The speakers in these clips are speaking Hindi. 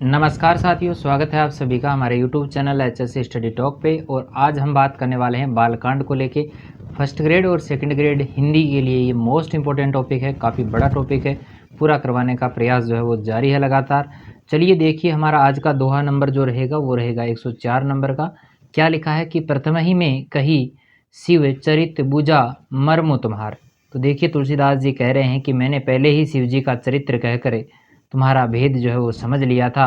नमस्कार साथियों, स्वागत है आप सभी का हमारे YouTube channel HSC study talk पे। और आज हम बात करने वाले हैं बालकांड को लेके। फर्स्ट ग्रेड और सेकंड ग्रेड हिंदी के लिए ये मोस्ट इंपॉर्टेंट टॉपिक है, काफ़ी बड़ा टॉपिक है। पूरा करवाने का प्रयास जो है वो जारी है लगातार। चलिए देखिए, हमारा आज का दोहा नंबर जो रहेगा वो रहेगा 104 नंबर का। क्या लिखा है कि प्रथम ही में कही शिव चरित बुझा मर्मु तुम्हार। तो देखिए, तुलसीदास जी कह रहे हैं कि मैंने पहले ही शिव जी का चरित्र कह कर तुम्हारा भेद जो है वो समझ लिया था।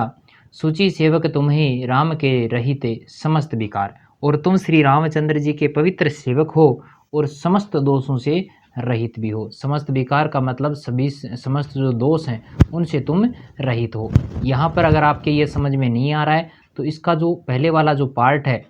सूची सेवक तुम ही राम के रहिते समस्त विकार। और तुम श्री रामचंद्र जी के पवित्र सेवक हो और समस्त दोषों से रहित भी हो। समस्त विकार का मतलब सभी समस्त जो दोष हैं उनसे तुम रहित हो। यहाँ पर अगर आपके ये समझ में नहीं आ रहा है तो इसका जो पहले वाला जो पार्ट है,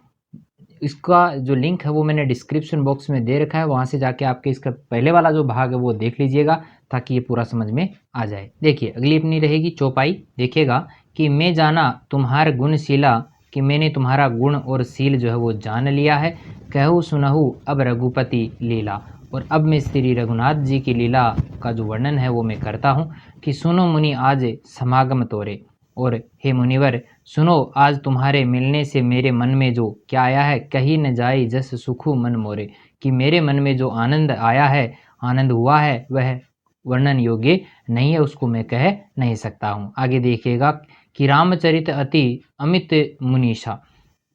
इसका जो लिंक है वो मैंने डिस्क्रिप्शन बॉक्स में दे रखा है। वहाँ से जाके आपके इसका पहले वाला जो भाग है वो देख लीजिएगा ताकि ये पूरा समझ में आ जाए। देखिए, अगली अपनी रहेगी चौपाई। देखिएगा कि मैं जाना तुम्हार गुणशीला, कि मैंने तुम्हारा गुण और शील जो है वो जान लिया है। कहूँ सुनहु अब रघुपति लीला। और अब मैं श्री रघुनाथ जी की लीला का जो वर्णन है वो मैं करता हूँ कि सुनो मुनि आज समागम तोरे। और हे मुनिवर सुनो, आज तुम्हारे मिलने से मेरे मन में जो क्या आया है, कहीं न जाए जस सुखु मन मोरे। कि मेरे मन में जो आनंद आया है, आनंद हुआ है, वह वर्णन योग्य नहीं है, उसको मैं कह नहीं सकता हूँ। आगे देखिएगा कि रामचरित अति अमित मुनीषा।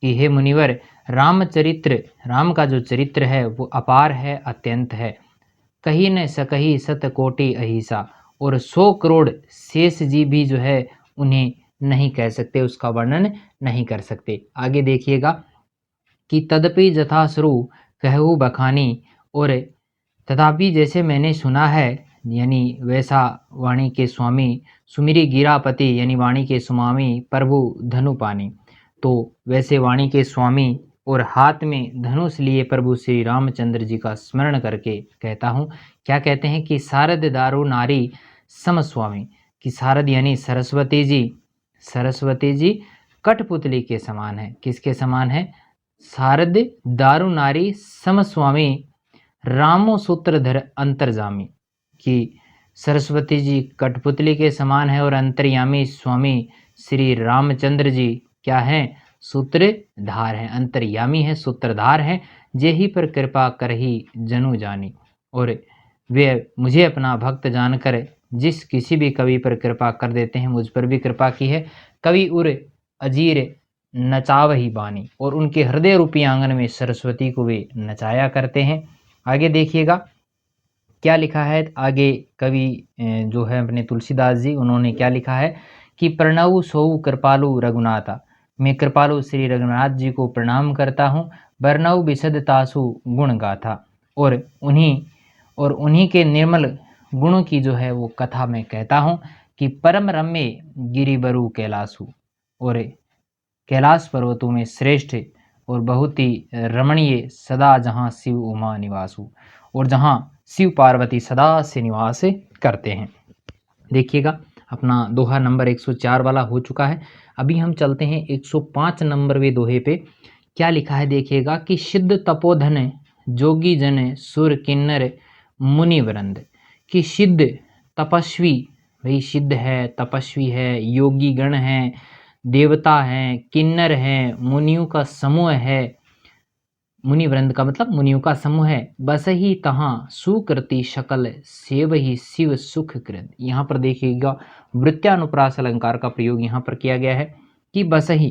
कि हे मुनिवर, रामचरित्र, राम का जो चरित्र है वो अपार है, अत्यंत है। कहीं न सकही सत कोटि अहिसा। और 100 करोड़ शेष जी भी जो है उन्हें नहीं कह सकते, उसका वर्णन नहीं कर सकते। आगे देखिएगा कि तदपि जथाश्रु कहु बखानी। और तथापि जैसे मैंने सुना है, यानी वैसा वाणी के स्वामी सुमिरी गिरापति, यानी वाणी के स्वामी प्रभु धनुपानी। तो वैसे वाणी के स्वामी और हाथ में धनुष लिए प्रभु श्री रामचंद्र जी का स्मरण करके कहता हूँ। क्या कहते हैं कि शारद दारु नारी समस्वामी। कि शारद यानी सरस्वती जी, सरस्वती जी कठपुतली के समान है। किसके समान है? शारद दारु नारी समस्वामी रामो सूत्रधर अंतर्जामी। कि सरस्वती जी कठपुतली के समान है और अंतर्यामी स्वामी श्री रामचंद्र जी क्या हैं? सूत्रधार हैं, अंतर्यामी है, सूत्रधार हैं। जेहि पर कृपा करही जनु जानी। और वे मुझे अपना भक्त जानकर जिस किसी भी कवि पर कृपा कर देते हैं, मुझ पर भी कृपा की है। कवि उर अजीर नचावही बानी। और उनके हृदय रूपी आंगन में सरस्वती को वे नचाया करते हैं। आगे देखिएगा क्या लिखा है। आगे कवि जो है अपने तुलसीदास जी, उन्होंने क्या लिखा है कि प्रणव सोऊ कृपालु रघुनाथा। मैं कृपालु श्री रघुनाथ जी को प्रणाम करता हूँ। वर्णव विशद तासु गुण गाथा। और उन्हीं के निर्मल गुणों की जो है वो कथा मैं कहता हूँ कि परम रम्य गिरिबरु कैलासु। और कैलाश पर्वतों में श्रेष्ठ और बहुत ही रमणीय सदा जहाँ शिव उमा निवासु। और जहाँ शिव पार्वती सदा से निवास करते हैं। देखिएगा, अपना दोहा नंबर 104 वाला हो चुका है। अभी हम चलते हैं 105 नंबरवे दोहे पे। क्या लिखा है देखिएगा कि सिद्ध तपोधन जोगी जन सुर किन्नर मुनि वृंद। कि सिद्ध तपस्वी, भाई सिद्ध है, तपस्वी है, योगी गण हैं, देवता हैं, किन्नर हैं, मुनियों का समूह है। मुनि वृंद का मतलब मुनियों का समूह है। बस ही तहाँ सुकृति शकल सेव ही शिव सुख कृत। यहाँ पर देखिएगा वृत्यानुप्रास अलंकार का प्रयोग यहाँ पर किया गया है कि बसही,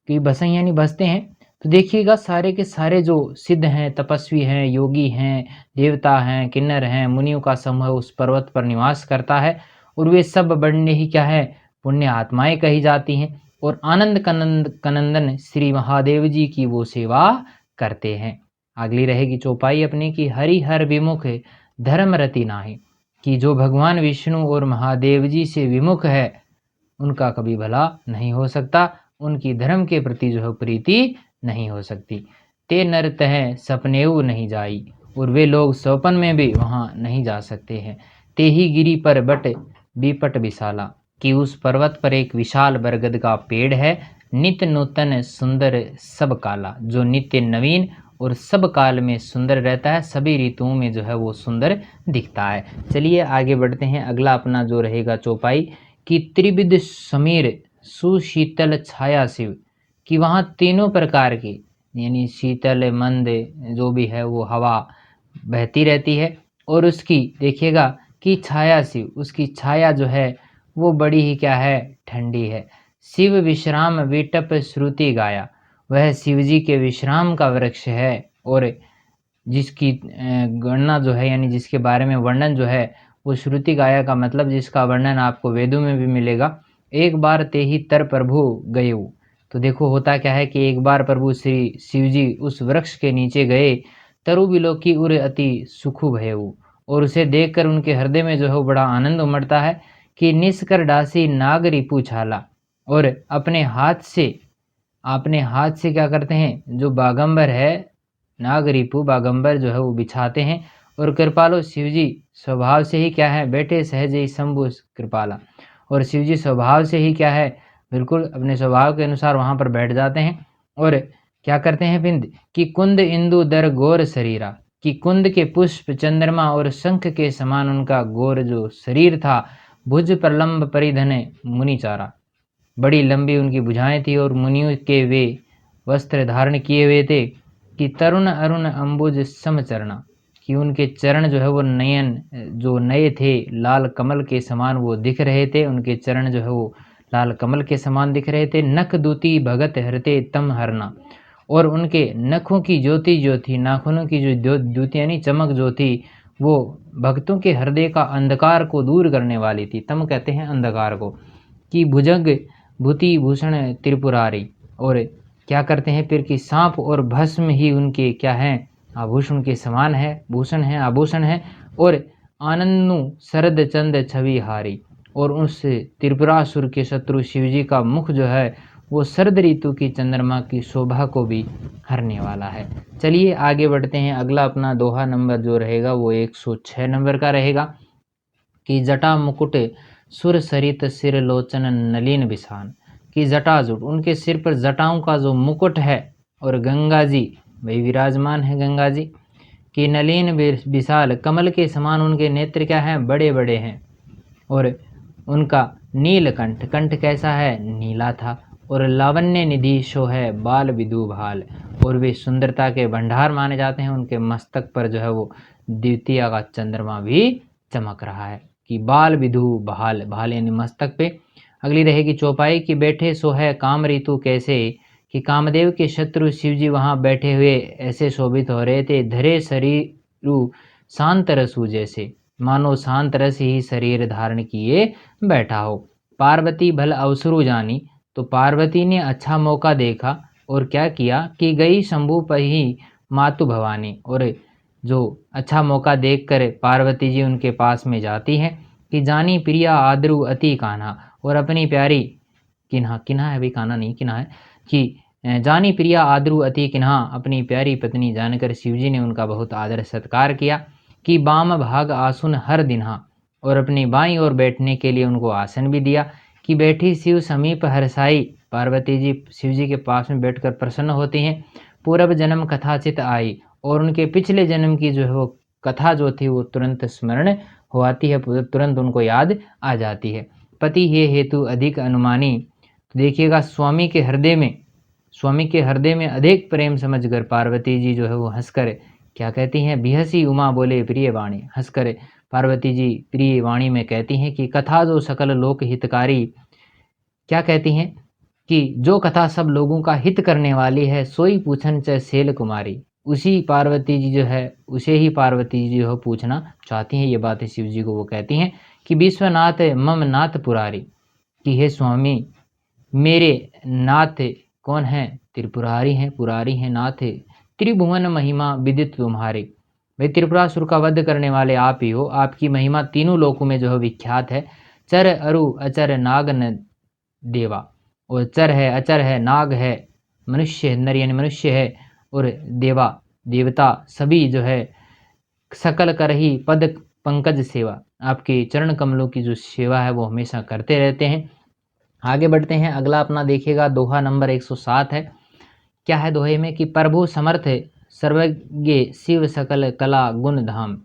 कि बसही यानी बसते हैं। तो देखिएगा सारे के सारे जो सिद्ध हैं, तपस्वी हैं, योगी हैं, देवता हैं, किन्नर हैं, मुनियों का समूह उस पर्वत पर निवास करता है। और वे सब बड़ने ही क्या है? पुण्य आत्माएं कही जाती हैं। और आनंद कनंदन श्री महादेव जी की वो सेवा करते हैं। अगली रहेगी चौपाई अपनी कि हरि हर विमुख धर्म रति नाहि। कि जो भगवान विष्णु और महादेव जी से विमुख है उनका कभी भला नहीं हो सकता, उनकी धर्म के प्रति जो है प्रीति नहीं हो सकती। ते नर तह सपनेऊ नहीं जाई। और वे लोग सपन में भी वहाँ नहीं जा सकते हैं। ते ही गिरी पर बट विपट विशाला। कि उस पर्वत पर एक विशाल बरगद का पेड़ है, नित्य नूतन सुंदर सब काला, जो नित्य नवीन और सब काल में सुंदर रहता है, सभी ऋतुओं में जो है वो सुंदर दिखता है। चलिए आगे बढ़ते हैं। अगला अपना जो रहेगा चौपाई कि त्रिविध समीर सुशीतल छाया शिव, कि वहाँ तीनों प्रकार की यानी शीतल मंद जो भी है वो हवा बहती रहती है, और उसकी देखिएगा कि छाया शिव, उसकी छाया जो है वो बड़ी ही क्या है, ठंडी है। शिव विश्राम विटप श्रुति गाया, वह शिव जी के विश्राम का वृक्ष है, और जिसकी गणना जो है यानी जिसके बारे में वर्णन जो है वो श्रुति गाया का मतलब जिसका वर्णन आपको वेदों में भी मिलेगा। एक बार ते ही तर प्रभु गयेऊ, तो देखो होता क्या है कि एक बार प्रभु श्री शिव जी उस वृक्ष के नीचे गए, तरु बिलोकी उर अति सुखु भयऊ, और उसे देखकर उनके हृदय में जो है वो बड़ा आनंद उमड़ता है कि निस्कर डासी नाग रिपु छाला, और अपने हाथ से क्या करते हैं, जो बागंबर है नाग रिपु बागंबर जो है वो बिछाते हैं, और कृपालो शिवजी स्वभाव से ही क्या है, बैठे सहज ही शंभु कृपाला, और शिवजी स्वभाव से ही क्या है, बिल्कुल अपने स्वभाव के अनुसार वहाँ पर बैठ जाते हैं, और क्या करते हैं बिंद कि कुंद इंदु दर गोर शरीरा, कि कुंद के पुष्प चंद्रमा और शंख के समान उनका गोर जो शरीर था, भुज प्रलंब परिधन मुनिचारा, बड़ी लंबी उनकी भुजाएं थी, और मुनियों के वे वस्त्र धारण किए हुए थे, कि तरुण अरुण अंबुज समचरणा, कि उनके चरण जो है वो नयन जो नए थे लाल कमल के समान वो दिख रहे थे, उनके चरण जो है वो लाल कमल के समान दिख रहे थे। नख दूती भगत हरते तम हरना, और उनके नखों की ज्योति जो थी, नाखूनों की जो द्युति यानी चमक जो थी, वो भक्तों के हृदय का अंधकार को दूर करने वाली थी। तम कहते हैं अंधकार को। कि भुजंग भूति भूषण त्रिपुरारी, और क्या करते हैं फिर कि सांप और भस्म ही उनके क्या हैं, आभूषण के समान है, भूषण है, आभूषण है। और आनंदनु शरद चंद छवि हारी, और उस त्रिपुरासुर के शत्रु शिवजी का मुख जो है वो शरद ऋतु की चंद्रमा की शोभा को भी हरने वाला है। चलिए आगे बढ़ते हैं। अगला अपना दोहा नंबर जो रहेगा वो 106 नंबर का रहेगा कि जटा मुकुट सुर सरित सिर लोचन नलीन बिसान, कि जटाजुट उनके सिर पर जटाओं का जो मुकुट है, और गंगा जी वही विराजमान है गंगा जी, कि नलीन विशाल कमल के समान उनके नेत्र क्या हैं, बड़े बड़े हैं, और उनका नीलकंठ, कंठ कैसा है, नीला था, और लावण्य निधि शो है बाल विदु भाल, और वे सुंदरता के भंडार माने जाते हैं। उनके मस्तक पर जो है वो द्वितीय का चंद्रमा भी चमक रहा है, कि बाल विधु भाल, भाल यानी मस्तक पे। अगली रहेगी चौपाई की बैठे सो है काम ऋतु कैसे, कि कामदेव के शत्रु शिवजी वहाँ बैठे हुए ऐसे शोभित हो रहे थे, धरे शरीर शांत रसु जैसे, मानो शांत रस ही शरीर धारण किए बैठा हो। पार्वती भल अवसरु जानी, तो पार्वती ने अच्छा मौका देखा और क्या किया कि गई शंभु पर ही मातु भवानी, और जो अच्छा मौका देखकर पार्वती जी उनके पास में जाती हैं कि जानी प्रिया आदरू अति कान्हा, और अपनी प्यारी किन्हा, किन्हा है, अभी कान्हा नहीं किन्हा है, कि जानी प्रिया आदरू अति किन्हा, अपनी प्यारी पत्नी जानकर शिवजी ने उनका बहुत आदर सत्कार किया। कि बाम भाग आसुन हर दिन्हा, और अपनी बाईं ओर बैठने के लिए उनको आसन भी दिया। कि बैठी शिव समीप हरसाई, पार्वती जी शिव जी के पास में बैठकर प्रसन्न होती हैं। पूर्व जन्म कथाचित आई, और उनके पिछले जन्म की जो है वो कथा जो थी वो तुरंत स्मरण हो आती है, तुरंत उनको याद आ जाती है। पति हे हेतु अधिक अनुमानी, तो देखिएगा स्वामी के हृदय में अधिक प्रेम समझकर पार्वती जी जो है वो हंसकर क्या कहती हैं, बिहसी उमा बोले प्रिय वाणी, हंसकर पार्वती जी प्रिय वाणी में कहती हैं कि कथा जो सकल लोक हितकारी, क्या कहती हैं कि जो कथा सब लोगों का हित करने वाली है, सोई पूछन च शैल कुमारी, उसी पार्वती जी जो है उसे ही पार्वती जी जो है पूछना चाहती हैं। ये बातें शिव जी को वो कहती हैं कि विश्वनाथ मम नाथ पुरारी, कि हे स्वामी मेरे नाथ कौन हैं, त्रिपुरारी हैं, पुरारी हैं, नाथ है, त्रिभुवन महिमा विदित तुम्हारी, भाई त्रिपुरासुर का वध करने वाले आप ही हो, आपकी महिमा तीनों लोकों में जो है विख्यात है। चर अरु अचर नाग न देवा, और चर है, अचर है, नाग है, मनुष्य नर यानी मनुष्य है, और देवा देवता सभी जो है सकल कर ही पद पंकज सेवा, आपके चरण कमलों की जो सेवा है वो हमेशा करते रहते हैं। आगे बढ़ते हैं। अगला अपना देखिएगा दोहा नंबर 107 है। क्या है दोहे में कि प्रभु समर्थ सर्वज्ञ शिव सकल कला गुण धाम,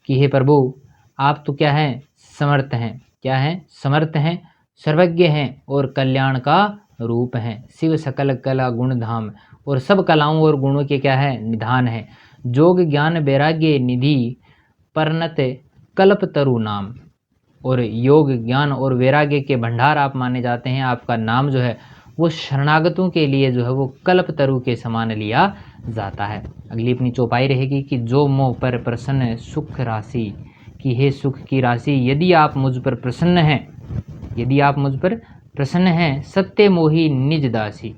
कि हे प्रभु आप तो क्या हैं, समर्थ हैं, क्या हैं, समर्थ हैं, सर्वज्ञ हैं और कल्याण का रूप हैं। शिव सकल कला गुण धाम, और सब कलाओं और गुणों के क्या है, निधान है। जोग ज्ञान वैराग्य निधि परनत कल्प तरु नाम, और योग ज्ञान और वैराग्य के भंडार आप माने जाते हैं। आपका नाम जो है वो शरणागतों के लिए जो है वो कल्प तरु के समान लिया जाता है। अगली अपनी चौपाई रहेगी कि जो मोह पर प्रसन्न सुख राशि, कि हे सुख की राशि, यदि आप मुझ पर प्रसन्न हैं, यदि आप मुझ पर प्रसन्न हैं, सत्य मोही निज दासी,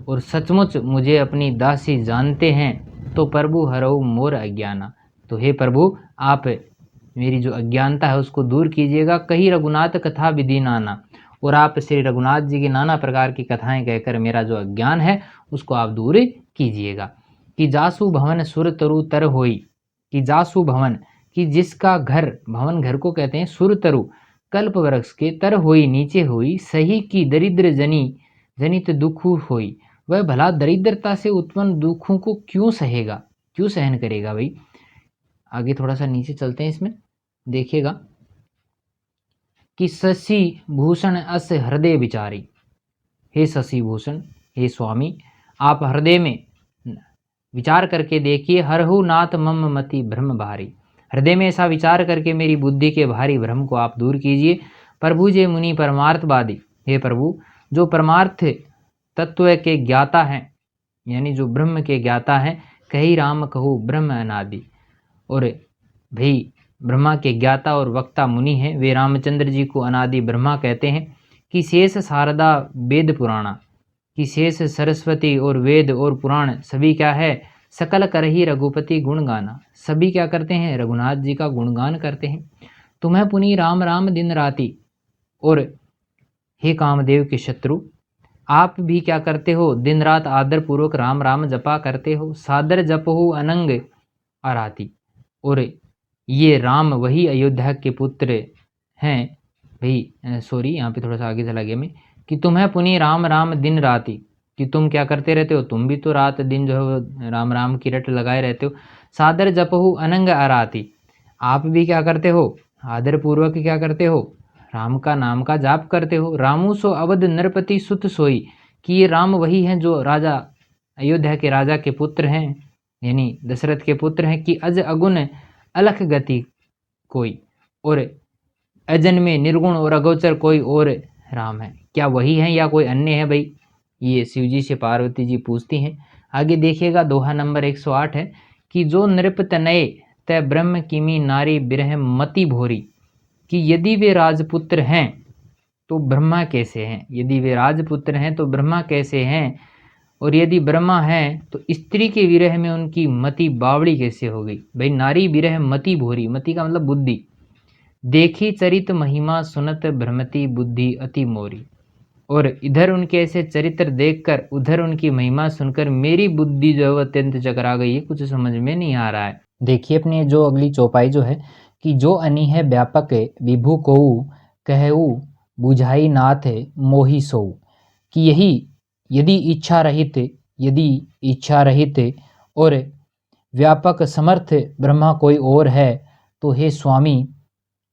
और सचमुच मुझे अपनी दासी जानते हैं, तो प्रभु हरऊ मोर अज्ञाना। तो हे प्रभु, आप मेरी जो अज्ञानता है उसको दूर कीजिएगा। कही रघुनाथ कथा विधि नाना, और आप श्री रघुनाथ जी की नाना प्रकार की कथाएं कहकर मेरा जो अज्ञान है उसको आप दूर कीजिएगा। कि जासु भवन सुर तरु तर होई, कि जासु भवन, कि जिसका घर, भवन घर को कहते हैं, सुर तरु कल्प वृक्ष के, तर होई नीचे हुई, सही की दरिद्र जनी जनित दुखु होई, वह भला दरिद्रता से उत्पन्न दुखों को क्यों सहेगा, क्यों सहन करेगा भाई। आगे थोड़ा सा नीचे चलते हैं, इसमें देखिएगा कि शशि भूषण अस हृदय विचारी, हे शशि भूषण, हे स्वामी, आप हृदय में विचार करके देखिए। हरहु नाथ मम मति भ्रम भारी, हृदय में ऐसा विचार करके मेरी बुद्धि के भारी भ्रम को आप दूर कीजिए। प्रभु जे मुनि परमार्थवादी, हे प्रभु जो परमार्थ तत्व के ज्ञाता हैं, यानी जो ब्रह्म के ज्ञाता हैं, कही राम कहू ब्रह्म अनादि, और भाई ब्रह्मा के ज्ञाता और वक्ता मुनि हैं, वे रामचंद्र जी को अनादि ब्रह्मा कहते हैं। कि शेष शारदा वेद पुराणा, कि शेष सरस्वती और वेद और पुराण सभी क्या है, सकल करही रघुपति गुण गाना, सभी क्या करते हैं, रघुनाथ जी का गुणगान करते हैं। तुम्हें पुनि राम राम दिन राति, और हे कामदेव के शत्रु, आप भी क्या करते हो, दिन रात आदर पूर्वक राम राम जपा करते हो। सादर जप हो अनंग आराती, और ये राम वही अयोध्या के पुत्र हैं भाई। सॉरी, यहाँ पे थोड़ा सा आगे चला गया मैं। कि तुम्हें पुनि राम राम दिन राति, कि तुम क्या करते रहते हो, तुम भी तो रात दिन जो है वो राम राम की रट लगाए रहते हो। सादर जपहु अनंग आराती, आप भी क्या करते हो, आदर पूर्वक क्या करते हो, राम का नाम का जाप करते हो। रामू सो अवध नरपति सुत सोई, कि ये राम वही हैं जो राजा अयोध्या के राजा के पुत्र हैं, यानी दशरथ के पुत्र हैं। कि अज अगुण अलख गति कोई, और अजन में निर्गुण और अगोचर कोई और राम है, क्या वही है या कोई अन्य है भाई। ये शिव जी से पार्वती जी पूछती हैं। आगे देखिएगा दोहा नंबर 108 है कि जो नृप तनये तय ब्रह्म किमी नारी बिरह मति भोरी, कि यदि वे राजपुत्र हैं तो ब्रह्मा कैसे हैं, यदि वे राजपुत्र हैं तो ब्रह्मा कैसे हैं, और यदि ब्रह्मा हैं तो स्त्री के विरह में उनकी मति बावड़ी कैसे हो गई भाई। नारी विरह मति भोरी, मति का मतलब बुद्धि, देखी चरित महिमा सुनत भ्रमति बुद्धि अति मोरी, और इधर उनके ऐसे चरित्र देखकर उधर उनकी महिमा सुनकर मेरी बुद्धि जो है अत्यंत चकरा गई है, कुछ समझ में नहीं आ रहा है। देखिए अपनी जो अगली चौपाई जो है कि जो अनी है व्यापक विभु को कहऊ बुझाई नाथ मोहि सो, कि यही यदि इच्छा रहित और व्यापक समर्थ ब्रह्मा कोई और है, तो हे स्वामी,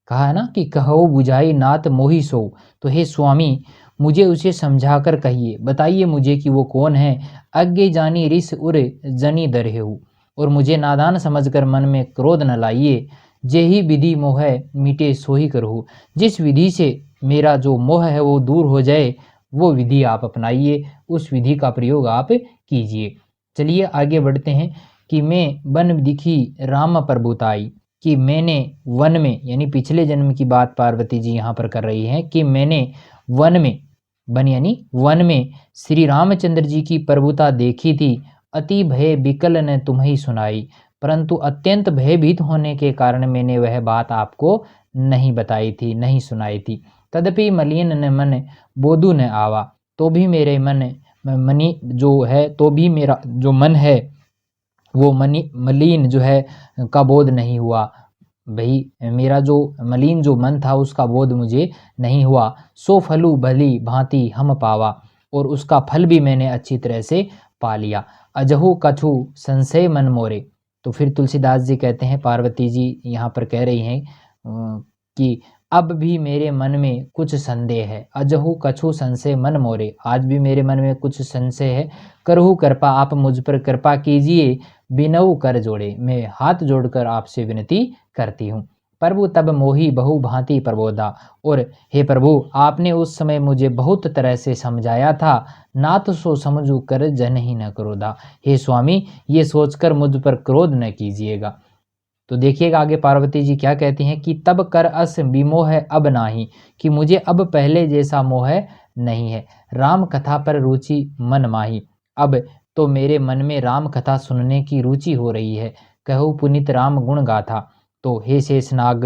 कहा है ना कि कहो बुझाई नाथ मोहि सो, तो हे स्वामी मुझे उसे समझाकर कहिए, बताइए मुझे कि वो कौन है। अज्ञे जानी रिस उर जनी दरहेऊ, और मुझे नादान समझकर मन में क्रोध न लाइए। जे ही विधि मोह मिटे सो ही करहु, जिस विधि से मेरा जो मोह है वो दूर हो जाए वो विधि आप अपनाइए, उस विधि का प्रयोग आप कीजिए। चलिए आगे बढ़ते हैं कि मैं वन दिखी राम प्रभुताई, कि मैंने वन में, यानी पिछले जन्म की बात पार्वती जी यहाँ पर कर रही हैं, कि मैंने वन में, वन यानी वन में श्री रामचंद्र जी की प्रभुता देखी थी। अति भय विकल ने तुम्हें सुनाई, परंतु अत्यंत भयभीत होने के कारण मैंने वह बात आपको नहीं बताई थी, नहीं सुनाई थी। तदपि मलिन न मन बोधु न आवा, तो भी मेरे मनी जो है, तो भी मेरा जो मन है वो मलिन जो है का बोध नहीं हुआ भाई, मेरा जो मलिन जो मन था उसका बोध मुझे नहीं हुआ। सो फलू भली भांति हम पावा, और उसका फल भी मैंने अच्छी तरह से पा लिया। अजहु कछु संशय मन मोरे, तो फिर तुलसीदास जी कहते हैं, पार्वती जी यहाँ पर कह रही हैं कि अब भी मेरे मन में कुछ संदेह है, अजहु कछु संशय मन मोरे, आज भी मेरे मन में कुछ संशय है, करहु कृपा आप मुझ पर कृपा कीजिए, बिनऊ कर जोड़े, मैं हाथ जोड़कर आपसे विनती करती हूँ। प्रभु तब मोही बहु भांति प्रबोधा, और हे प्रभु आपने उस समय मुझे बहुत तरह से समझाया था, नाथ सो समझू कर जन ही न क्रोधा, हे स्वामी ये सोचकर मुझ पर क्रोध न कीजिएगा। तो देखिएगा आगे पार्वती जी क्या कहती हैं कि तब कर अस विमोह अब नाही, कि मुझे अब पहले जैसा मोह नहीं है, राम कथा पर रुचि मन माही, अब तो मेरे मन में राम कथा सुनने की रुचि हो रही है, कहूँ पुनित राम गुण गाथा। तो हे शेषनाग,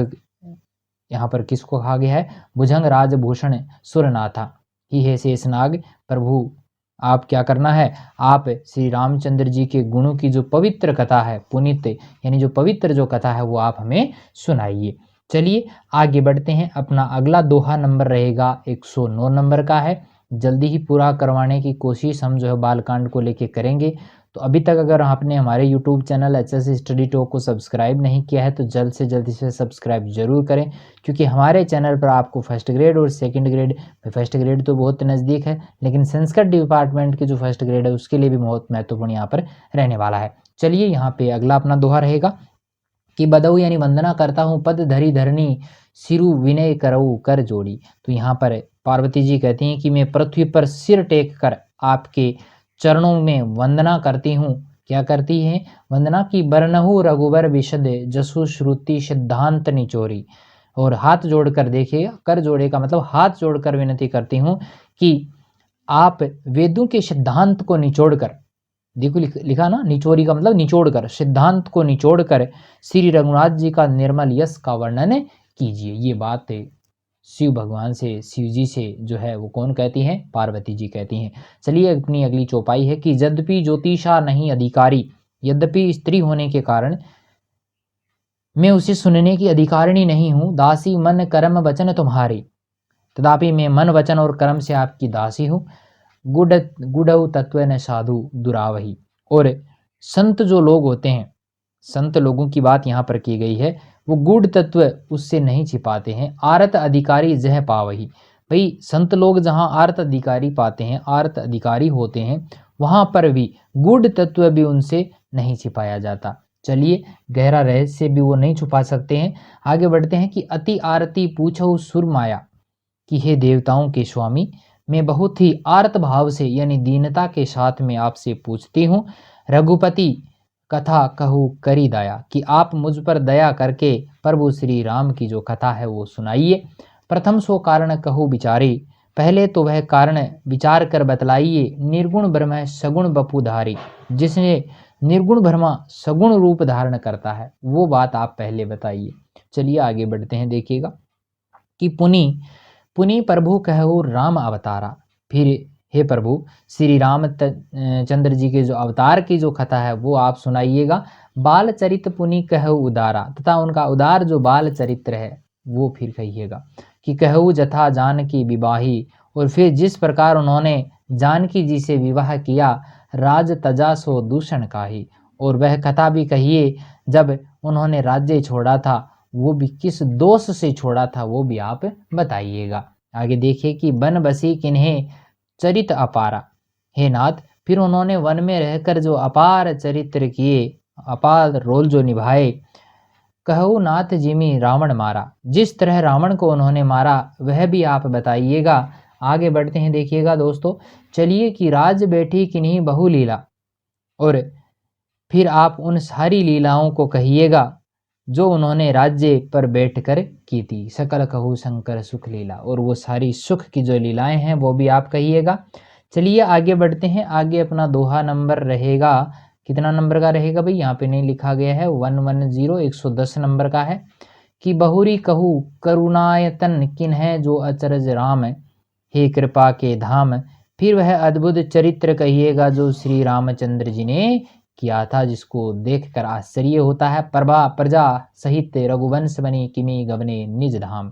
यहाँ पर किसको कहा गया है, भुजंग राजभूषण सुरनाथा, ही हे शेषनाग प्रभु आप क्या करना है, आप श्री रामचंद्र जी के गुणों की जो पवित्र कथा है, पुनीत यानी जो पवित्र जो कथा है वो आप हमें सुनाइए। चलिए आगे बढ़ते हैं। अपना अगला दोहा नंबर रहेगा 109 नंबर का है, जल्दी ही पूरा करवाने की कोशिश हम जो है बालकांड को लेके करेंगे। तो अभी तक अगर आपने हमारे YouTube channel HS study talk को सब्सक्राइब नहीं किया है तो जल्द से जल्द इसे सब्सक्राइब जरूर करें, क्योंकि हमारे चैनल पर आपको फर्स्ट ग्रेड और सेकंड ग्रेड, फर्स्ट ग्रेड तो बहुत नज़दीक है लेकिन संस्कृत डिपार्टमेंट की जो फर्स्ट ग्रेड है उसके लिए भी बहुत महत्वपूर्ण यहाँ पर रहने वाला है। चलिए यहाँ पे अगला अपना दोहा रहेगा कि बदऊ यानी वंदना करता हूँ, पद धरी धरनी सिरु विनय करऊ कर जोड़ी। तो यहाँ पर पार्वती जी कहती हैं कि मैं पृथ्वी पर सिर टेक कर आपके चरणों में वंदना करती हूँ। क्या करती हैं वंदना की, बरनहु रघुबर विशद जसु श्रुति सिद्धांत निचोरी। और हाथ जोड़कर देखिए, कर जोड़े का मतलब हाथ जोड़कर विनती करती हूँ कि आप वेदों के सिद्धांत को निचोड़कर, देखो लिखा ना, निचोरी का मतलब निचोड़कर, सिद्धांत को निचोड़कर श्री रघुनाथ जी का निर्मल यश का वर्णन कीजिए। ये बात शिव भगवान से, शिव जी से जो है वो कौन कहती हैं, पार्वती जी कहती हैं। चलिए अपनी अगली चौपाई है कि यद्यपि ज्योतिषा नहीं अधिकारी, यद्यपि स्त्री होने के कारण मैं उसे सुनने की अधिकारिणी नहीं हूँ, दासी मन कर्म वचन तुम्हारी, तथापि मैं मन वचन और कर्म से आपकी दासी हूँ। गुडऊ तत्व न साधु दुरावही। और संत जो लोग होते हैं, संत लोगों की बात यहाँ पर की गई है, वो गुड़ तत्व उससे नहीं छिपाते हैं, आरत अधिकारी जह पावही। भाई संत लोग जहाँ आरत अधिकारी पाते हैं, आरत अधिकारी होते हैं, वहाँ पर भी गुड़ तत्व भी उनसे नहीं छिपाया जाता। चलिए गहरा रहस्य भी वो नहीं छुपा सकते हैं। आगे बढ़ते हैं कि अति आरती पूछो सुरमाया, कि हे देवताओं के स्वामी मैं बहुत ही आर्त भाव से यानी दीनता के साथ में आपसे पूछती हूँ, रघुपति कथा कहू करी दया, कि आप मुझ पर दया करके प्रभु श्री राम की जो कथा है वो सुनाइए। प्रथम सो कारण कहू विचारी, पहले तो वह कारण विचार कर बतलाइए। निर्गुण ब्रह्म सगुण बपुधारी, जिसने निर्गुण ब्रह्मा सगुण रूप धारण करता है वो बात आप पहले बताइए। चलिए आगे बढ़ते हैं। देखिएगा कि पुनि प्रभु कहू राम अवतारा, फिर हे प्रभु श्री राम चंद्र जी के जो अवतार की जो कथा है वो आप सुनाइएगा। बाल चरित पुनि कहू उदारा, तथा उनका उदार जो बाल चरित्र है वो फिर कहिएगा। कि कहू जथा जानकी विवाही, और फिर जिस प्रकार उन्होंने जानकी जी से विवाह किया, राज तजा सो दूषण काही, और वह कथा भी कहिए जब उन्होंने राज्य छोड़ा था वो भी किस दोष से छोड़ा था वो भी आप बताइएगा। आगे देखिए कि बन बसी किन्हें चरित अपारा, हे नाथ फिर उन्होंने वन में रहकर जो अपार चरित्र किए, अपार रोल जो निभाए। कहू नाथ जिमी रावण मारा, जिस तरह रावण को उन्होंने मारा वह भी आप बताइएगा। आगे बढ़ते हैं। देखिएगा दोस्तों, चलिए कि राज बैठी किन्हीं बहु लीला, और फिर आप उन सारी लीलाओं को कहिएगा जो उन्होंने राज्य पर बैठकर की थी। सकल कहू शंकर सुख लीला, और वो सारी सुख की जो लीलाएं हैं वो भी आप कहिएगा। चलिए आगे बढ़ते हैं। आगे अपना दोहा नंबर रहेगा, कितना नंबर का रहेगा भाई, यहाँ पे नहीं लिखा गया है, 110 110 नंबर का है। कि बहुरी कहू करुणायतन किन है जो अचरज राम, हे कृपा के धाम, फिर वह अद्भुत चरित्र कहिएगा जो श्री रामचंद्र जी ने किया था, जिसको देखकर आश्चर्य होता है। प्रजा सहित रघुवंश बने किमी गवने निज धाम,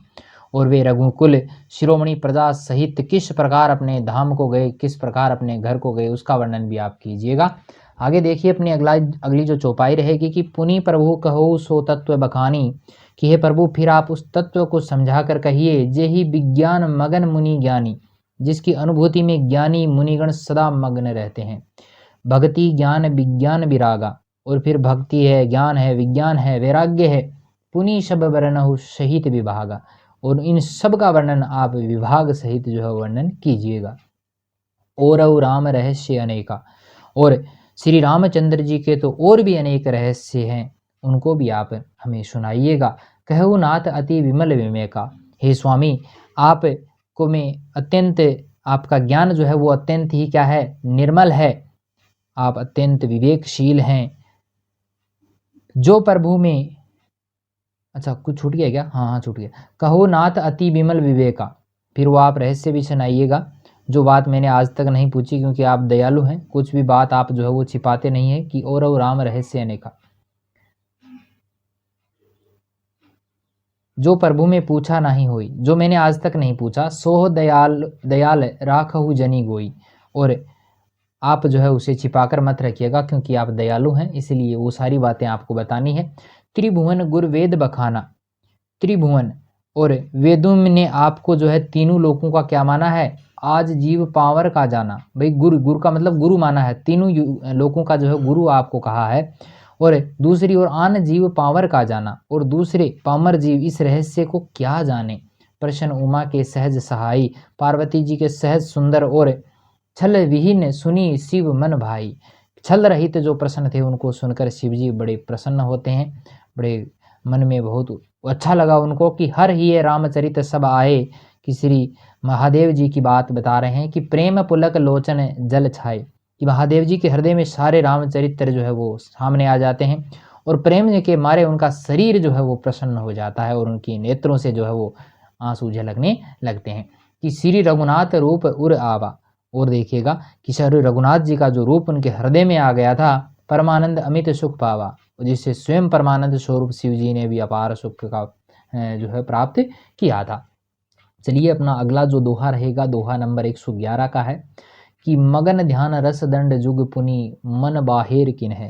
और वे रघुकुल शिरोमणि प्रजा सहित किस प्रकार अपने धाम को गए, किस प्रकार अपने घर को गए, उसका वर्णन भी आप कीजिएगा। आगे देखिए अपनी अगली जो चौपाई रहेगी कि पुनि प्रभु कहो सो तत्व बखानी, कि हे प्रभु फिर आप उस तत्व को समझा कर कहिए, जे ही विज्ञान मगन मुनि ज्ञानी, जिसकी अनुभूति में ज्ञानी मुनिगण सदा मग्न रहते हैं। भक्ति ज्ञान विज्ञान विरागा, और फिर भक्ति है, ज्ञान है, विज्ञान है, वैराग्य है, पुनि शब वर्णहु सहित विभागा, और इन सब का वर्णन आप विभाग सहित जो है वर्णन कीजिएगा। और राम रहस्य अनेका, और श्री रामचंद्र जी के तो और भी अनेक रहस्य हैं, उनको भी आप हमें सुनाइएगा। कहु नाथ अति विमल विवेका, हे स्वामी आप को मैं अत्यंत, आपका ज्ञान जो है वो अत्यंत ही क्या है, निर्मल है, आप अत्यंत विवेकशील हैं। जो प्रभु में, अच्छा कुछ छूट गया क्या, हाँ छूट गया। कहो नाथ अति विमल विवेका, फिर वो आप रहस्य भी सुनाइएगा, जो बात मैंने आज तक नहीं पूछी, क्योंकि आप दयालु हैं, कुछ भी बात आप जो है वो छिपाते नहीं है। कि और राम रहस्य अनेका, जो प्रभु में पूछा नहीं होई, जो मैंने आज तक नहीं पूछा, सोह दयाल दयाल राखहु जनी गोई, और आप जो है उसे छिपाकर मत रखिएगा, क्योंकि आप दयालु हैं, इसलिए वो सारी बातें आपको बतानी है। त्रिभुवन गुर वेद बखाना, त्रिभुवन और वेदों ने आपको जो है तीनों लोगों का क्या माना है, आज जीव पावर का जाना। भाई गुरु का मतलब गुरु माना है, तीनों लोगों का जो है गुरु आपको कहा है। और दूसरी ओर आन जीव पावर का जाना, और दूसरे पामर जीव इस रहस्य को क्या जाने। प्रश्न उमा के सहज सहाई, पार्वती जी के सहज सुंदर और छल विहीन सुनी शिव मन भाई। छल रहित जो प्रश्न थे उनको सुनकर शिव जी बड़े प्रसन्न होते हैं, बड़े मन में बहुत अच्छा लगा उनको कि हर ही ये रामचरित सब आए। कि श्री महादेव जी की बात बता रहे हैं कि प्रेम पुलक लोचन जल छाए, कि महादेव जी के हृदय में सारे रामचरित्र जो है वो सामने आ जाते हैं, और प्रेम के मारे उनका शरीर जो है वो प्रसन्न हो जाता है, और उनकी नेत्रों से जो है वो आंसू झलकने लगते हैं। कि श्री रघुनाथ रूप उर आवा, और देखिएगा कि श्री रघुनाथ जी का जो रूप उनके हृदय में आ गया था, परमानंद अमित सुख पावा, जिससे स्वयं परमानंद स्वरूप शिव जी ने भी अपार सुख का जो है प्राप्त किया था। चलिए अपना अगला जो दोहा रहेगा, दोहा नंबर 111 का है कि मगन ध्यान रस दंड जुग पुनि मन बाहेर किन है।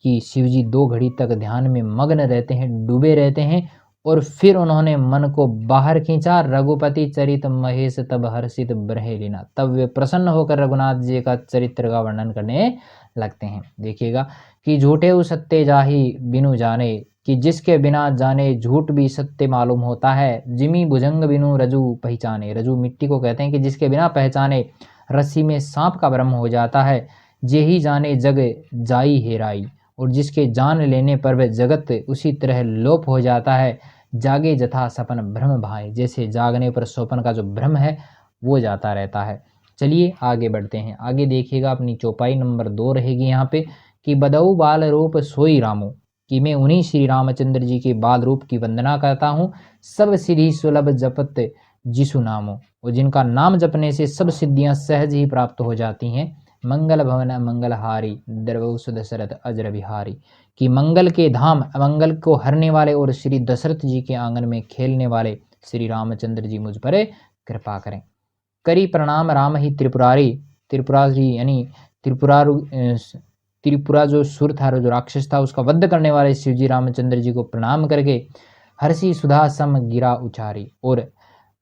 कि शिव जी 2 घड़ी तक ध्यान में मग्न रहते हैं, डूबे रहते हैं, और फिर उन्होंने मन को बाहर खींचा। रघुपति चरित महेश तब हर्षित ब्रहे लीना, तब वे प्रसन्न होकर रघुनाथ जी का चरित्र का वर्णन करने लगते हैं। देखिएगा कि झूठे सत्य जाहि बिनु जाने, कि जिसके बिना जाने झूठ भी सत्य मालूम होता है। जिमी भुजंग बिनु रजू पहचाने, रजू मिट्टी को कहते हैं कि जिसके बिना पहचाने रस्सी में सांप का भ्रम हो जाता है। जे ही जाने जग जाई हेराई, और जिसके जान लेने पर वह जगत उसी तरह लोप हो जाता है। जागे जथा सपन भ्रम भाए, जैसे जागने पर स्वप्न का जो भ्रम है वो जाता रहता है। चलिए आगे बढ़ते हैं। आगे देखिएगा अपनी चौपाई नंबर 2 रहेगी यहाँ पे कि बदऊ बाल रूप सोई रामो, कि मैं उन्हीं श्री रामचंद्र जी के बाल रूप की वंदना करता हूँ। सब सिद्धि सुलभ जपत जिसु नामो, और जिनका नाम जपने से सब सिद्धियां सहज ही प्राप्त हो जाती हैं। मंगल भवन मंगलहारी द्रवसु दशरथ अजर बिहारी, कि मंगल के धाम, अमंगल को हरने वाले और श्री दशरथ जी के आंगन में खेलने वाले श्री रामचंद्र जी मुझ पर कृपा करें। करी प्रणाम राम ही त्रिपुरारी, त्रिपुरारी यानी त्रिपुरा जो सुर था, जो राक्षस था, उसका वध करने वाले शिवजी रामचंद्र जी को प्रणाम करके हर्षि सुधा सम गिरा उचारी, और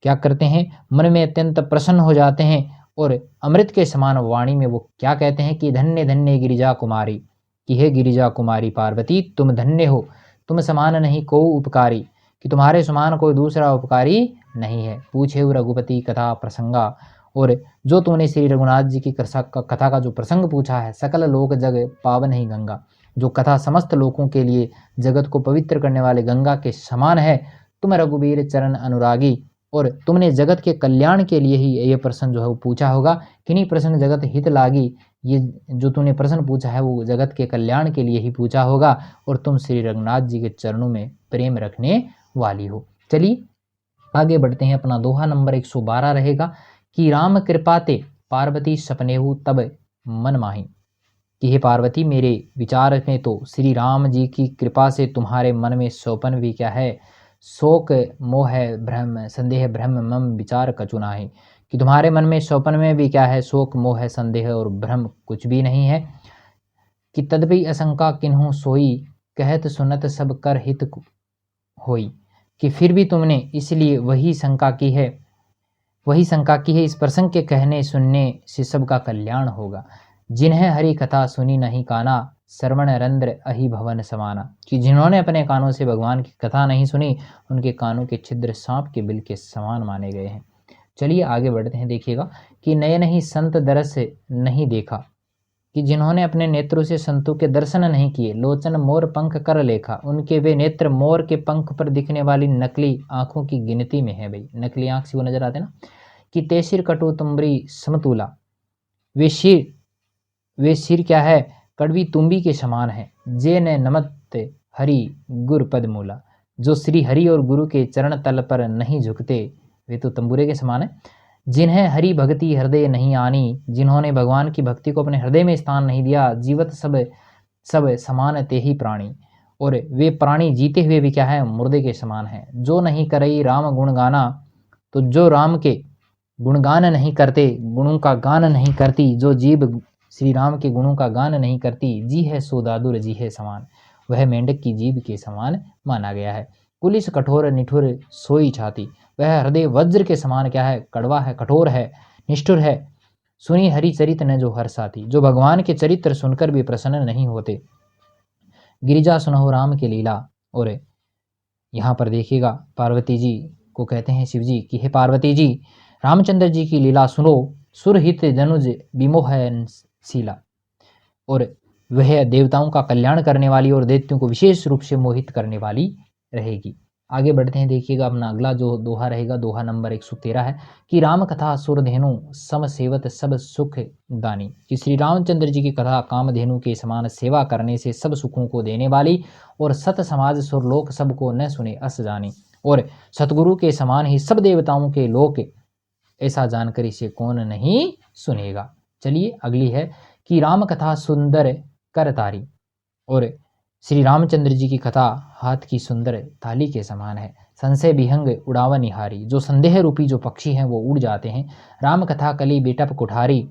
क्या करते हैं, मन में अत्यंत प्रसन्न हो जाते हैं, और अमृत के समान वाणी में वो क्या कहते हैं कि धन्य धन्य गिरिजा कुमारी, कि हे गिरिजा कुमारी पार्वती तुम धन्य हो, तुम समान नहीं को उपकारी, कि तुम्हारे समान कोई दूसरा उपकारी नहीं है। पूछे रघुपति कथा प्रसंगा, और जो तुमने श्री रघुनाथ जी की कथा का जो प्रसंग पूछा है, सकल लोक जग पावन ही गंगा, जो कथा समस्त लोगों के लिए जगत को पवित्र करने वाले गंगा के समान है। तुम रघुबीर चरण अनुरागी, और तुमने जगत के कल्याण के लिए ही ये प्रश्न जो है वो पूछा होगा। किन्हीं प्रश्न जगत हित लागी, ये जो तूने प्रश्न पूछा है वो जगत के कल्याण के लिए ही पूछा होगा, और तुम श्री रघुनाथ जी के चरणों में प्रेम रखने वाली हो। चलिए आगे बढ़ते हैं। अपना दोहा नंबर 112 रहेगा कि राम कृपाते पार्वती सपनेहु तब मन माही, कि हे पार्वती मेरे विचार में तो श्री राम जी की कृपा से तुम्हारे मन में स्वपन भी क्या है, शोक मोह भ्रम संदेह भ्रम मम विचार कचुना है, कि तुम्हारे मन में स्वपन में भी क्या है, शोक मोह संदेह और भ्रम कुछ भी नहीं है। कि तदपि आशंका किन्हु सोई, कहत सुनत सब कर हित होई कि फिर भी तुमने इसलिए वही शंका की है इस प्रसंग के कहने सुनने से सबका कल्याण होगा। जिन्हें हरि कथा सुनी नहीं काना, श्रवण रंध्र अहि भवन समाना, कि जिन्होंने अपने कानों से भगवान की कथा नहीं सुनी उनके कानों के छिद्र सांप के बिल के समान माने गए हैं। चलिए आगे बढ़ते हैं। देखिएगा कि नए नहीं संत दरस नहीं देखा, कि जिन्होंने अपने नेत्रों से संतों के दर्शन नहीं किए, लोचन मोर पंख कर लेखा, उनके वे नेत्र मोर के पंख पर दिखने वाली नकली आंखों की गिनती में है। भाई नकली आंख से वो नजर आते ना, कि तेसिर कटु तुम्बरी समतुला, वे सिर क्या है कड़वी तुम्बी के समान है। जे न नमत हरि गुर पद मूला, जो श्री हरि और गुरु के चरण तल पर नहीं झुकते वे तो तंबूरे के समान है। जिन्हें हरि भक्ति हृदय नहीं आनी, जिन्होंने भगवान की भक्ति को अपने हृदय में स्थान नहीं दिया, जीवत सब समान ते ही प्राणी, और वे प्राणी जीते हुए भी क्या है मुर्दे के समान है। जो नहीं करई राम गुण गाना, तो जो राम के गुणगान नहीं करते, गुणों का गान नहीं करती, जो जीव श्री राम के गुणों का गान नहीं करती, जी है सो दादुर जी है समान, वह मेंढक की जीभ के समान माना गया है। कुलिस कठोर निठुर सोई छाती, वह हृदय वज्र के समान क्या है कड़वा है, कठोर है, निष्ठुर है। सुनी हरि चरित न जो हर साथी, जो भगवान के चरित्र सुनकर भी प्रसन्न नहीं होते। गिरिजा सुनहो राम के लीला, और यहाँ पर देखिएगा पार्वती जी को कहते हैं शिव जी कि हे पार्वती जी, रामचंद्र जी की लीला सुनो, सुरहित जनुज विमोह शीला, और वह देवताओं का कल्याण करने वाली और दैत्यों को विशेष रूप से मोहित करने वाली रहेगी। आगे बढ़ते हैं। देखिएगा अपना अगला जो दोहा रहेगा, दोहा नंबर 113 है कि राम कथा सुरधेनु सम सेवत सब सुख दानी, कि श्री रामचंद्र जी की कथा कामधेनु के समान सेवा करने से सब सुखों को देने वाली, और सत समाज सुरलोक सबको न सुने अस जानी, और सतगुरु के समान ही सब देवताओं के लोक ऐसा जानकर इसे कौन नहीं सुनेगा। चलिए अगली है कि राम कथा सुंदर कर तारी, और श्री रामचंद्र जी की कथा हाथ की सुंदर थाली के समान है। संशय विहंग उड़ावा निहारी, जो संदेह रूपी जो पक्षी हैं वो उड़ जाते हैं। राम कथा कली बेटप कुठारी,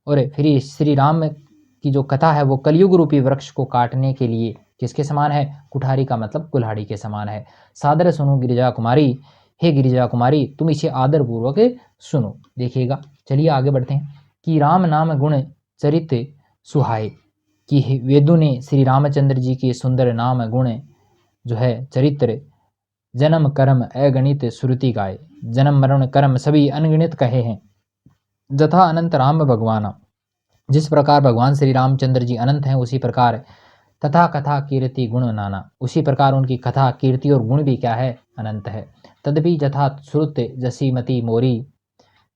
और फिर श्री राम की जो कथा है वो कलयुग रूपी वृक्ष को काटने के लिए किसके समान है, कुठारी का मतलब कुल्हाड़ी के समान है। सादर सुनो गिरिजा कुमारी, हे गिरिजा कुमारी तुम इसे आदर पूर्वक सुनो। देखिएगा चलिए आगे बढ़ते हैं कि राम नाम गुण चरित सुहाए, कि वेदों ने श्री रामचंद्र जी के सुंदर नाम गुण जो है चरित्र जन्म कर्म अगणित श्रुति गाए, जन्म मरण कर्म सभी अनगिनत कहे हैं। जथा अनंत राम भगवान, जिस प्रकार भगवान श्री रामचंद्र जी अनंत हैं उसी प्रकार तथा कथा कीर्ति गुण नाना, उसी प्रकार उनकी कथा कीर्ति और गुण भी क्या है अनंत है। तदपि जथा श्रुत जसीमती मोरी,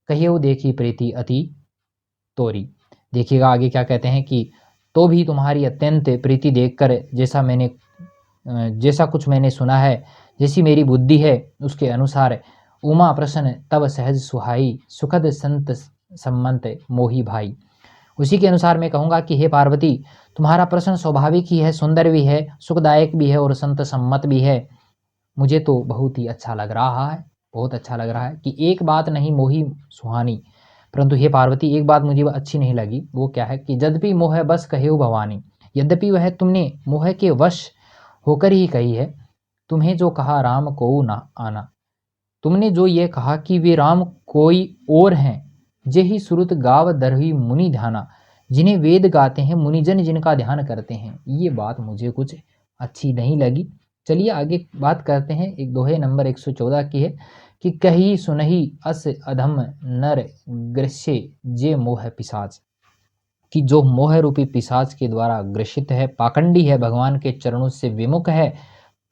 कहियो देखी प्रीति अति तोरी। देखिएगा आगे क्या कहते हैं कि तो भी तुम्हारी अत्यंत प्रीति देखकर जैसा कुछ मैंने सुना है, जैसी मेरी बुद्धि है उसके अनुसार उमा प्रसन्न तब सहज सुहाई, सुखद संत सम्मत मोही भाई। उसी के अनुसार मैं कहूँगा कि हे पार्वती तुम्हारा प्रश्न स्वाभाविक ही है, सुंदर भी है, सुखदायक भी है और संत सम्मत भी है। मुझे तो बहुत ही अच्छा लग रहा है, बहुत अच्छा लग रहा है कि एक बात नहीं मोही सुहानी, परंतु हे पार्वती एक बात मुझे अच्छी नहीं लगी। वो क्या है कि यद्यपि मोह बस कहे भवानी, यद्यपि वह तुमने मोह के वश होकर ही कही है। तुम्हें जो कहा राम को ना आना, तुमने जो ये कहा कि वे राम कोई और हैं, जेहि सुरत गाव दरही मुनि ध्याना, जिन्हें वेद गाते हैं मुनिजन जिनका ध्यान करते हैं, ये बात मुझे कुछ अच्छी नहीं लगी। चलिए आगे बात करते हैं। एक दोहे नंबर 114 की है कि कही सुनही अस अधम नर ग्रस्य जे मोह पिशाच, कि जो मोह रूपी पिशाच के द्वारा ग्रसित है, पाखंडी है, भगवान के चरणों से विमुख है,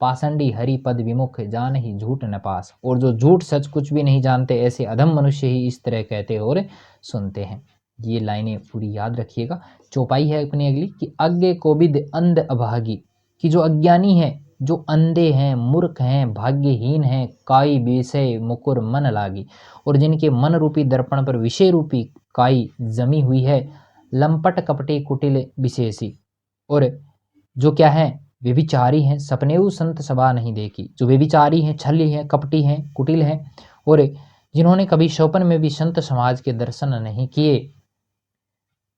पाषंडी हरि पद विमुख जान ही झूठ न पास, और जो झूठ सच कुछ भी नहीं जानते ऐसे अधम मनुष्य ही इस तरह कहते और सुनते हैं। ये लाइनें पूरी याद रखिएगा। चौपाई है अपनी अगली कि अज्ञ कोविद अंध अभागी, कि जो अज्ञानी है, जो अंधे हैं, मूर्ख हैं, भाग्यहीन हैं, काई विषय मुकुर मन लागी, और जिनके मन रूपी दर्पण पर विषय रूपी काई जमी हुई है, लंपट कपटे कुटिल विशेषी, और जो क्या है व्यभिचारी हैं, सपनेऊ संत सभा नहीं देखी, जो व्यभिचारी हैं, छली हैं, कपटी हैं, कुटिल हैं, और जिन्होंने कभी स्वप्न में भी संत समाज के दर्शन नहीं किए।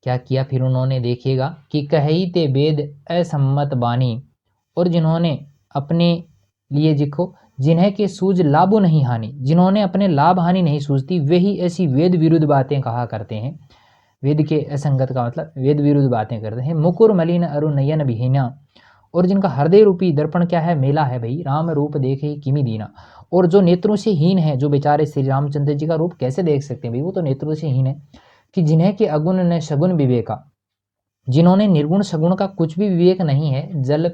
क्या किया फिर उन्होंने, देखिएगा कि कही ते वेद असम्मत बानी, और जिन्होंने अपने लिए जिको जिन्हें के सूझ लाभो नहीं हानि, जिन्होंने अपने लाभ हानि नहीं सूझती वे ही ऐसी वेद विरुद्ध बातें कहा करते हैं। वेद के असंगत का मतलब वेद विरुद्ध बातें करते हैं। मुकुर मलिन अरु नयन विहीना, और जिनका हृदय रूपी दर्पण क्या है, मेला है भाई, राम रूप देखे किमि दीना। और जो नेत्रों से हीन है, जो बेचारे श्री रामचंद्र जी का रूप कैसे देख सकते हैं भाई, वो तो नेत्रों से हीन है। कि जिन्हें के अगुण न सगुण विवेका, जिन्होंने निर्गुण सगुण का कुछ भी विवेक नहीं है। जल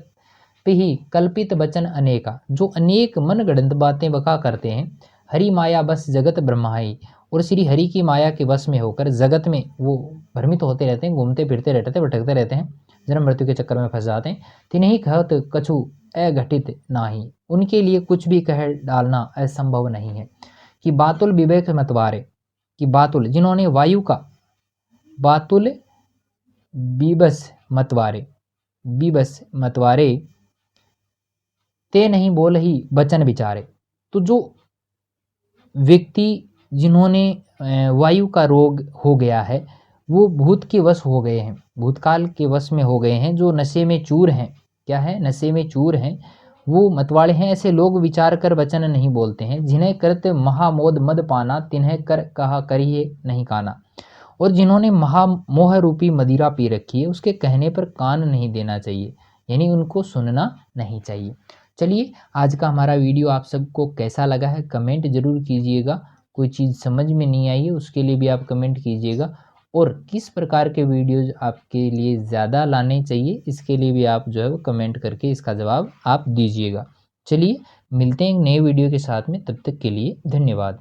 पे ही कल्पित वचन अनेका, जो अनेक मन गढ़ंत बातें बका करते हैं। हरि माया बस जगत ब्रह्माई, और श्री हरि की माया के वश में होकर जगत में वो भ्रमित होते रहते हैं, घूमते फिरते रहते हैं, भटकते रहते हैं, जन्म मृत्यु के चक्कर में फंस जाते हैं। तिन्हीं कहत कछु अघटित नाही, उनके लिए कुछ भी कह डालना असंभव नहीं है। कि बातुल विवेक मतवारे, कि बातुल जिन्होंने वायु का, बातुल बीबस मतवारे, बीबस मतवारे ते नहीं बोल ही वचन विचारे। तो जो व्यक्ति जिन्होंने वायु का रोग हो गया है, वो भूत के वश हो गए हैं, भूतकाल के वश में हो गए हैं, जो नशे में चूर हैं। क्या है, नशे में चूर हैं, वो मतवाले हैं। ऐसे लोग विचार कर वचन नहीं बोलते हैं। जिन्हें करत महामोद मद पाना, तिन्हें कर कहा करिए नहीं काना। और जिन्होंने महामोह रूपी मदिरा पी रखी है, उसके कहने पर कान नहीं देना चाहिए, यानी उनको सुनना नहीं चाहिए। चलिए, आज का हमारा वीडियो आप सबको कैसा लगा है कमेंट जरूर कीजिएगा। कोई चीज़ समझ में नहीं आई है उसके लिए भी आप कमेंट कीजिएगा, और किस प्रकार के वीडियोज़ आपके लिए ज़्यादा लाने चाहिए इसके लिए भी आप जो है वो कमेंट करके इसका जवाब आप दीजिएगा। चलिए, मिलते हैं एक नए वीडियो के साथ में, तब तक के लिए धन्यवाद।